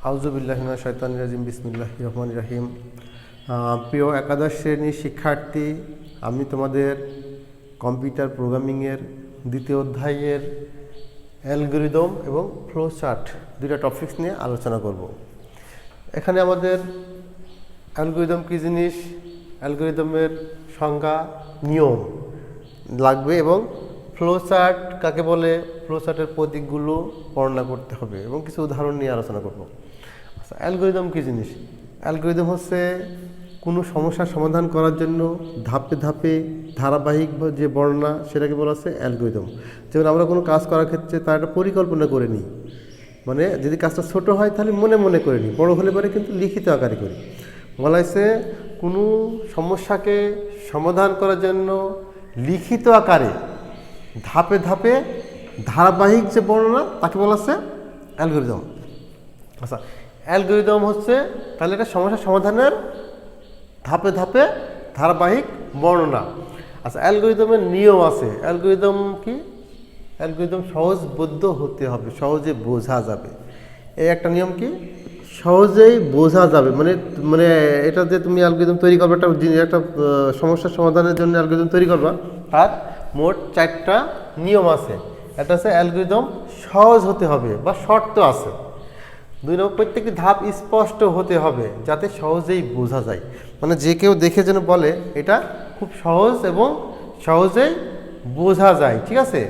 আউযুবিল্লাহি মিনাশ শাইতানির রাজিম বিসমিল্লাহির রহমানির রহিম। প্রিয় একাদশ শ্রেণীর শিক্ষার্থী, আমি তোমাদের কম্পিউটার প্রোগ্রামিংয়ের দ্বিতীয় অধ্যায়ের অ্যালগরিদম এবং ফ্লো চার্ট দুইটা টপিকস নিয়ে আলোচনা করব। এখানে আমাদের অ্যালগরিদম কী জিনিস, অ্যালগরিদমের সংজ্ঞা, নিয়ম লাগবে এবং ফ্লো চার্ট কাকে বলে, ফ্লো চার্টের প্রতীকগুলো বর্ণনা করতে হবে এবং কিছু উদাহরণ নিয়ে আলোচনা করব। আচ্ছা, অ্যালগরিদম কী জিনিস? অ্যালগরিদম হচ্ছে কোনো সমস্যার সমাধান করার জন্য ধাপে ধাপে ধারাবাহিক যে বর্ণনা, সেটাকে বলা হচ্ছে অ্যালগরিদম। যেমন আমরা কোনো কাজ করার ক্ষেত্রে তার একটা পরিকল্পনা করে নিই, মানে যদি কাজটা ছোট হয় তাহলে মনে মনে করে নিই, বড় হলে পরে কিন্তু লিখিত আকারে করি। বলা হয়েছে কোনো সমস্যাকে সমাধান করার জন্য লিখিত আকারে ধাপে ধাপে ধারাবাহিক যে বর্ণনা, তাকে বলা হচ্ছে অ্যালগরিদম। আচ্ছা, অ্যালগরিদম হচ্ছে তাহলে এটা সমস্যা সমাধানের ধাপে ধাপে ধারাবাহিক বর্ণনা। আচ্ছা, অ্যালগরিদমের নিয়ম আছে। অ্যালগরিদম কি? অ্যালগরিদম সহজবোধ্য হতে হবে, সহজে বোঝা যাবে। এই একটা নিয়ম কি, সহজেই বোঝা যাবে, মানে মানে এটা যে তুমি অ্যালগরিদম তৈরি করবে, একটা সমস্যার সমাধানের জন্য অ্যালগরিদম তৈরি করবা, তার মোট 4টা নিয়ম আছে। একটা হচ্ছে অ্যালগরিদম সহজ হতে হবে বা শর্ত আছে। 2 নম্বর, প্রত্যেকটি ধাপ স্পষ্ট হতে হবে যাতে সহজেই বোঝা যায়, মানে যে কেউ দেখে যেন বলে এটা খুব সহজ এবং সহজেই বোঝা যায়। ঠিক আছে,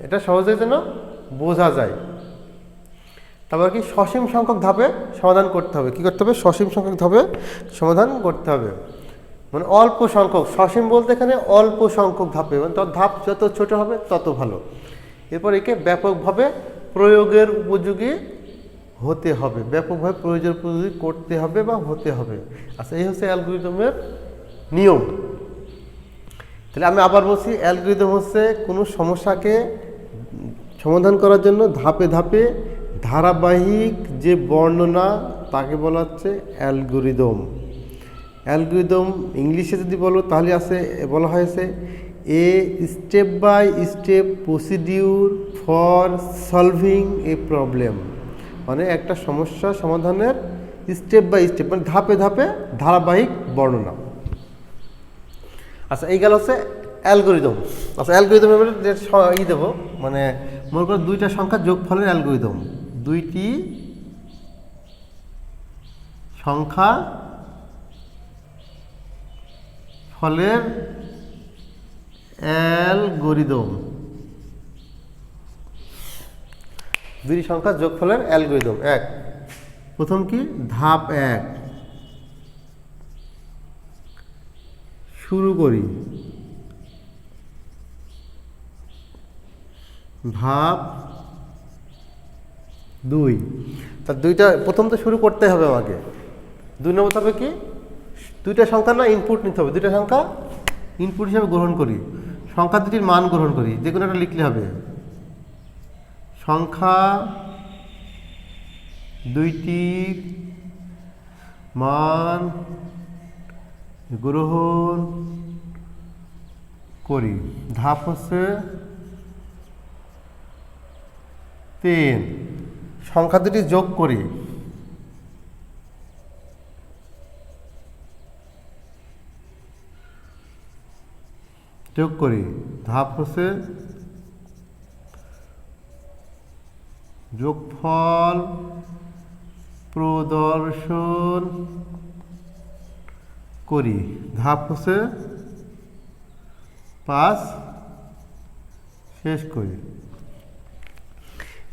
এটা সহজেই যেন বোঝা যায়। তারপর কি, সসীম সংখ্যক ধাপে সমাধান করতে হবে। কী করতে হবে? সসীম সংখ্যক ধাপে সমাধান করতে হবে, মানে অল্প সংখ্যক। সসীম বলতে এখানে অল্প সংখ্যক ধাপে, মানে তার ধাপ যত ছোট হবে তত ভালো। এরপর একে ব্যাপকভাবে প্রয়োগের উপযোগী হতে হবে, ব্যাপকভাবে প্রয়োগের উপযোগী করতে হবে বা হতে হবে। আচ্ছা, এই হচ্ছে অ্যালগরিদমের নিয়ম। তাহলে আমি আবার বলছি, অ্যালগরিদম হচ্ছে কোনো সমস্যাকে সমাধান করার জন্য ধাপে ধাপে ধারাবাহিক যে বর্ণনা, তাকে বলা হচ্ছে অ্যালগরিদম। অ্যালগরিদম ইংলিশে যদি বলো তাহলে বলা হয়েছে a step by step procedure for solving a problem, মানে একটা সমস্যা সমাধানের স্টেপ বাই স্টেপ, মানে ধাপে ধাপে ধারাবাহিক বর্ণনা। আচ্ছা, এই গেল হচ্ছে অ্যালগরিদম। আচ্ছা, অ্যালগরিদমের দেবো, মানে মনে করো 2টা সংখ্যা যোগফলের অ্যালগরিদম। 2টি সংখ্যা ফলের অ্যালগরিদম, 2টি সংখ্যা যোগফলের অ্যালগরিদম। প্রথম কি, ধাপ 1 শুরু করি, ধাপ 2। তার প্রথম তো শুরু করতে হবে আমাকে। 2 নম্বর ধাপে কি, 2টা সংখ্যা না ইনপুট নিতে হবে, 2টা সংখ্যা ইনপুট হিসাবে গ্রহণ করি, সংখ্যা দুটির মান গ্রহণ করি, যে কোনো একটা লিখলে হবে। সংখ্যা 2টির মান গ্রহণ করি। ধাপ হচ্ছে 3, সংখ্যা দুটি যোগ করি। ধাপ হচ্ছে যোগফল প্রদর্শন করি। ধাপ হচ্ছে 5, শেষ করি।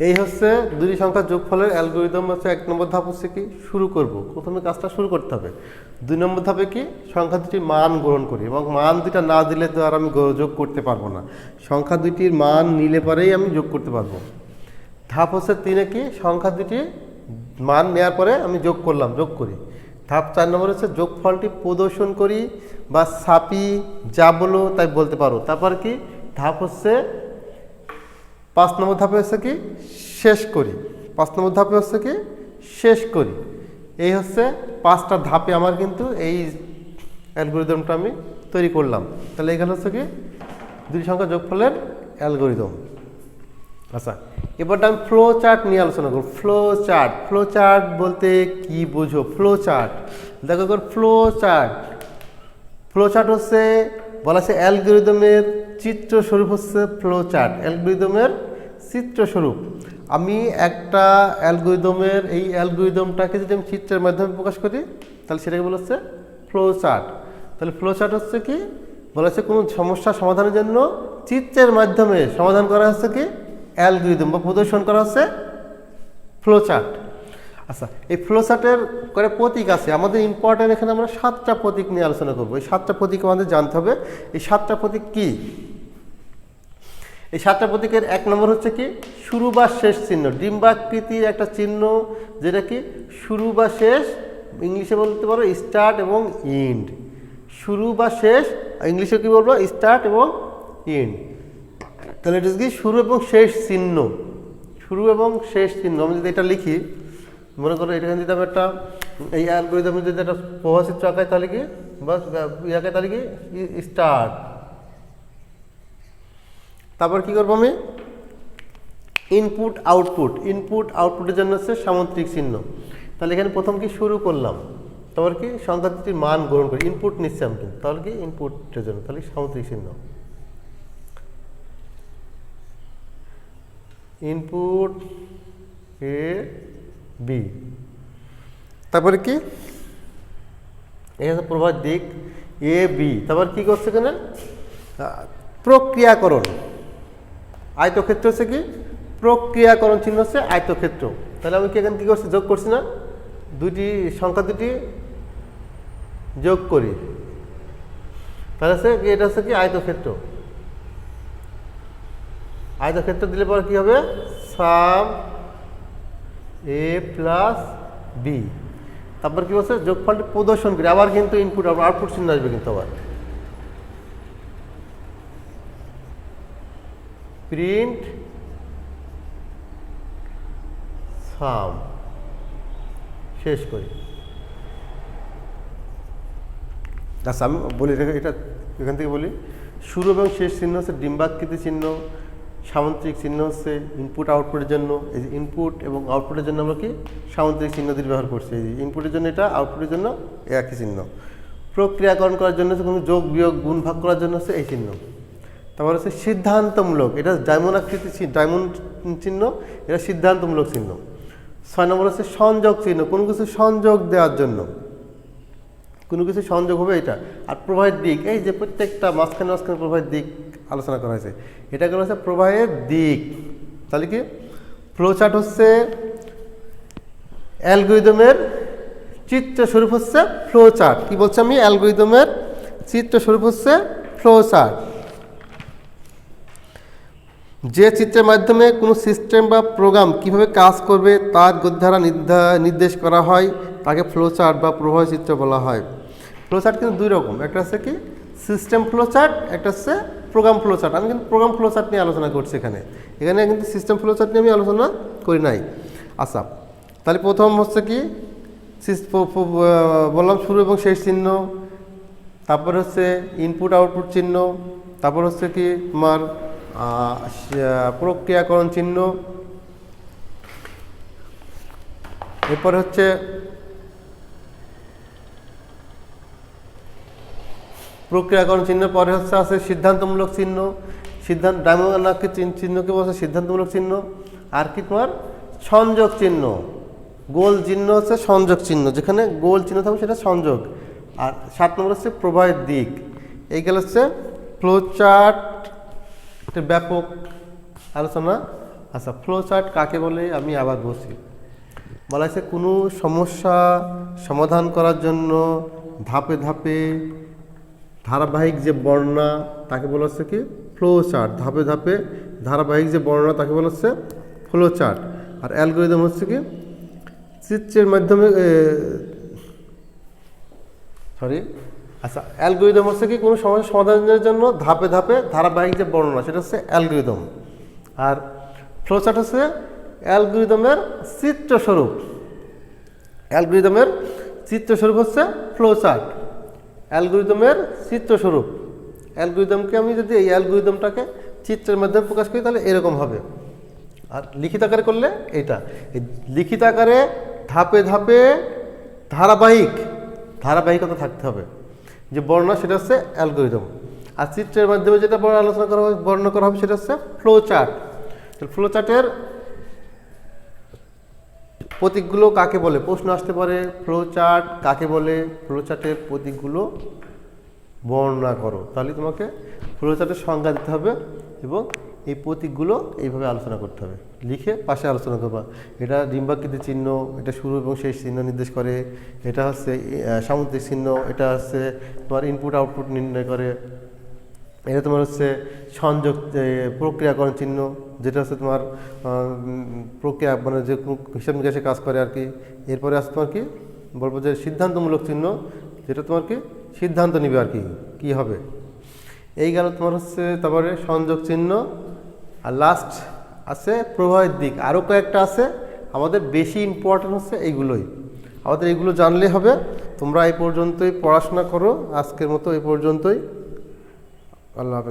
এই হচ্ছে 2টি সংখ্যা যোগফলের অ্যালগরিদম। হচ্ছে 1 নম্বর ধাপ হচ্ছে কি, শুরু করব, প্রথমে কাজটা শুরু করতে হবে। 2 নম্বর ধাপে কি, সংখ্যা দুটির মান গ্রহণ করি, এবং মান দুটা না দিলে তো আর আমি যোগ করতে পারবো না, সংখ্যা দুটির মান নিলে পরেই আমি যোগ করতে পারবো। ধাপ হচ্ছে 3 কি, সংখ্যা দুটি মান নেওয়ার পরে আমি যোগ করি। ধাপ 4 নম্বর হচ্ছে যোগফলটি প্রদর্শন করি বা ছাপি, যা বলো তাই বলতে পারো। তারপর কি, ধাপ হচ্ছে 5 নম্বর ধাপে হচ্ছে কি, শেষ করি। 5 নম্বর ধাপে হচ্ছে কি, শেষ করি। এই হচ্ছে 5টা ধাপে আমার কিন্তু এই অ্যালগরিদমটা আমি তৈরি করলাম। তাহলে এখানে হচ্ছে কি, 2টি সংখ্যা যোগফলের অ্যালগরিদম। আচ্ছা, এবারটা আমি ফ্লো চার্ট নিয়ে আলোচনা করব। ফ্লো চার্ট বলতে কি বোঝো? ফ্লো চার্ট দেখো, ফ্লো চার্ট হচ্ছে বলা আছে অ্যালগরিদমের চিত্রস্বরূপ হচ্ছে ফ্লো চার্ট। অ্যালগরিদমের চিত্রস্বরূপ। আমি একটা এই অ্যালগরিদমটাকে যদি আমি চিত্রের মাধ্যমে প্রকাশ করি তাহলে সেটাকে বলা হচ্ছে ফ্লো চার্ট। তাহলে ফ্লো চার্ট হচ্ছে কি? বলা হচ্ছে কোনো সমস্যা সমাধানের জন্য চিত্রের মাধ্যমে সমাধান করা হচ্ছে কি অ্যালগরিদম বা প্রদর্শন করা হচ্ছে ফ্লো চার্ট। আচ্ছা, এই ফ্লো চার্টের করে প্রতীক আছে আমাদের ইম্পর্টেন্ট। এখানে আমরা 7টা প্রতীক নিয়ে আলোচনা করবো। এই 7টা প্রতীক আমাদের জানতে হবে। এই 7টা প্রতীক কি? এই 7টা প্রতীকের 1 নম্বর হচ্ছে কি শুরু বা শেষ চিহ্ন। ডিম্বাকৃতির একটা চিহ্ন যেটা কি শুরু বা শেষ, ইংলিশে বলতে পারো স্টার্ট এবং এন্ড। শুরু বা শেষ, ইংলিশে কি বলবো? স্টার্ট এবং এন্ড। তাহলে এটা কি শুরু এবং শেষ চিহ্ন। শুরু এবং শেষ চিহ্ন আমি যদি এটা লিখি, মনে করো এখানে যদি আমি একটা এই অ্যালগরিদমে যদি একটা প্রভাচিত্র আঁকাই তাহলে কি বা আঁকাই তাহলে কি স্টার্ট। তারপর কি করবো আমি? ইনপুট আউটপুটের জন্য হচ্ছে সামুদ্রিক চিহ্ন। তাহলে এখানে প্রথম কি শুরু করলাম, তারপর কি সংখ্যা দুটির মান গ্রহণ করি, ইনপুট নিচ্ছি আমি কিন্তু, তাহলে কি ইনপুটের জন্য তাহলে সামুদ্রিক চিহ্ন। Input A B. তারপরে কি এখানে প্রভাব দিক এ বি। তারপর কি করছে এখানে? প্রক্রিয়াকরণ। আয়তক্ষেত্র হচ্ছে কি প্রক্রিয়াকরণ চিহ্ন হচ্ছে আয়তক্ষেত্র। তাহলে আমি কি এখানে কি করছি? যোগ করছি না? সংখ্যা দুটি যোগ করি, তাহলে হচ্ছে এটা হচ্ছে কি আয়তক্ষেত্র। আয়তক্ষেত্র দিলে পরে কি হবে? সাম এ প্লাস বি। তারপর কি বলছে? যোগফলটি প্রদর্শন করি। আবার কিন্তু ইনপুট আউটপুট চিহ্ন আসবে কিন্তু আবার। প্রিন্ট সাম। শেষ করি। আচ্ছা, আমি বলি এটা এখান থেকে বলি। শুরু এবং শেষ চিহ্ন হচ্ছে ডিম্বাকৃতি চিহ্ন। সামুদ্রিক চিহ্ন হচ্ছে ইনপুট আউটপুটের জন্য। এই যে ইনপুট এবং আউটপুটের জন্য আমরা কি সামুদ্রিক চিহ্ন দিয়ে ব্যবহার করছি। এই যে ইনপুটের জন্য এটা, আউটপুটের জন্য একই চিহ্ন। প্রক্রিয়াকরণ করার জন্য হচ্ছে কোনো যোগ বিয়োগ গুণ ভাগ করার জন্য হচ্ছে এই চিহ্ন। তারপর হচ্ছে সিদ্ধান্তমূলক, এটা ডায়মন্ড চিহ্ন, এটা সিদ্ধান্তমূলক চিহ্ন। 6 নম্বর হচ্ছে সংযোগ চিহ্ন, কোনো কিছু সংযোগ দেওয়ার জন্য, কোনো কিছু সংযোগ হবে এটা। আর প্রবাহের দিক, এই যে প্রত্যেকটা মাঝখানে প্রবাহের দিক আলোচনা করা হয়েছে, এটা করা হচ্ছে প্রবাহের দিক। তাহলে কি ফ্লো চার্ট হচ্ছে অ্যালগরিদমের চিত্রস্বরূপ হচ্ছে ফ্লো চার্ট। কি বলছি আমি? অ্যালগরিদমের চিত্রস্বরূপ হচ্ছে ফ্লো চার্ট। যে চিত্রের মাধ্যমে কোনো সিস্টেম বা প্রোগ্রাম কিভাবে কাজ করবে তার গতি দ্বারা নির্দেশ করা হয়, তাকে ফ্লো চার্ট বা প্রবাহ চিত্র বলা হয়। ফ্লো চার্ট কিন্তু 2 রকম, একটা হচ্ছে কি সিস্টেম ফ্লো চার্ট, একটা হচ্ছে প্রোগ্রাম ফ্লো চার্ট। আমি কিন্তু প্রোগ্রাম ফ্লো চার্ট নিয়ে আলোচনা করছি এখানে কিন্তু সিস্টেম ফ্লো চার্ট নিয়ে আমি আলোচনা করি নাই। আচ্ছা, তাহলে প্রথম হচ্ছে কি বললাম শুরু এবং শেষ চিহ্ন, তারপর হচ্ছে ইনপুট আউটপুট চিহ্ন, তারপর হচ্ছে কি তোমার প্রক্রিয়াকরণ চিহ্ন, এরপরে হচ্ছে প্রক্রিয়াকরণ চিহ্ন, পরে হচ্ছে আছে সিদ্ধান্তমূলক চিহ্ন। ডায়মন্ড চিহ্নকে বলছে সিদ্ধান্তমূলক চিহ্ন। আর কি তোমার সংযোগ চিহ্ন, গোল চিহ্ন হচ্ছে সংযোগ চিহ্ন, যেখানে গোল চিহ্ন থাকবে সেটা সংযোগ। আর 7 নম্বর হচ্ছে প্রবাহের দিক। এইগুলো হচ্ছে ফ্লো চার্ট ব্যাপক আলোচনা। আচ্ছা, ফ্লো চার্ট কাকে বলে আমি আবার বলছি। বলা হয়েছে কোনো সমস্যা সমাধান করার জন্য ধাপে ধাপে ধারাবাহিক যে বর্ণনা তাকে বলা হচ্ছে কি ফ্লো চার্ট। ধাপে ধাপে ধারাবাহিক যে বর্ণনা তাকে বলা হচ্ছে ফ্লো চার্ট। আর অ্যালগরিদম হচ্ছে কি চিত্রের মাধ্যমে আচ্ছা, অ্যালগরিদম হচ্ছে কি কোনো সমস্যা সমাধানের জন্য ধাপে ধাপে ধারাবাহিক যে বর্ণনা সেটা হচ্ছে অ্যালগরিদম। আর ফ্লো চার্ট হচ্ছে অ্যালগরিদমের চিত্রস্বরূপ। অ্যালগরিদমের চিত্রস্বরূপ হচ্ছে ফ্লো চার্ট। অ্যালগরিদমের চিত্রস্বরূপ, অ্যালগরিদমকে আমি যদি এই অ্যালগরিদমটাকে চিত্রের মাধ্যমে প্রকাশ করি তাহলে এরকম হবে। আর লিখিত আকারে করলে এইটা। এই লিখিত আকারে ধাপে ধাপে ধারাবাহিকতা থাকতে হবে। যে বর্ণনা সেটা হচ্ছে অ্যালগোরিদম। আর চিত্রের মাধ্যমে যেটা আলোচনা করা হবে, বর্ণনা করা হবে, সেটা হচ্ছে ফ্লো চার্ট। ফ্লো চার্টের প্রতীকগুলো কাকে বলে প্রশ্ন আসতে পারে, ফ্লো চার্ট কাকে বলে, ফ্লো চার্টের প্রতীকগুলো বর্ণনা করো। তাহলে তোমাকে ফ্লো চার্টের সংজ্ঞা দিতে হবে এবং এই প্রতীকগুলো এইভাবে আলোচনা করতে হবে, লিখে পাশে আলোচনা করবা। এটা ডিম্বাকৃতি চিহ্ন, এটা শুরু এবং শেষ চিহ্ন নির্দেশ করে। এটা হচ্ছে সামুদ্রিক চিহ্ন, এটা হচ্ছে তোমার ইনপুট আউটপুট নির্ণয় করে। এটা তোমার হচ্ছে সংযোগ প্রক্রিয়াকরণ চিহ্ন, যেটা হচ্ছে তোমার প্রক্রিয়া মানে যে হিসাব নিকাশে কাজ করে আর কি। এরপরে আসছে তোমার কি বলবো যে সিদ্ধান্তমূলক চিহ্ন, যেটা তোমার কি সিদ্ধান্ত নিবে আর কি কী হবে। এই গেল তোমার হচ্ছে তারপরে সংযোগ চিহ্ন। আর লাস্ট আছে প্রবাহের দিক, আরও কয়েকটা আছে। আমাদের বেশি ইম্পর্টেন্ট হচ্ছে এইগুলোই, আমাদের এইগুলো জানলে হবে। তোমরা এই পর্যন্তই পড়াশোনা করো, আজকের মতো এই পর্যন্তই। আল্লাহ হাফেজ।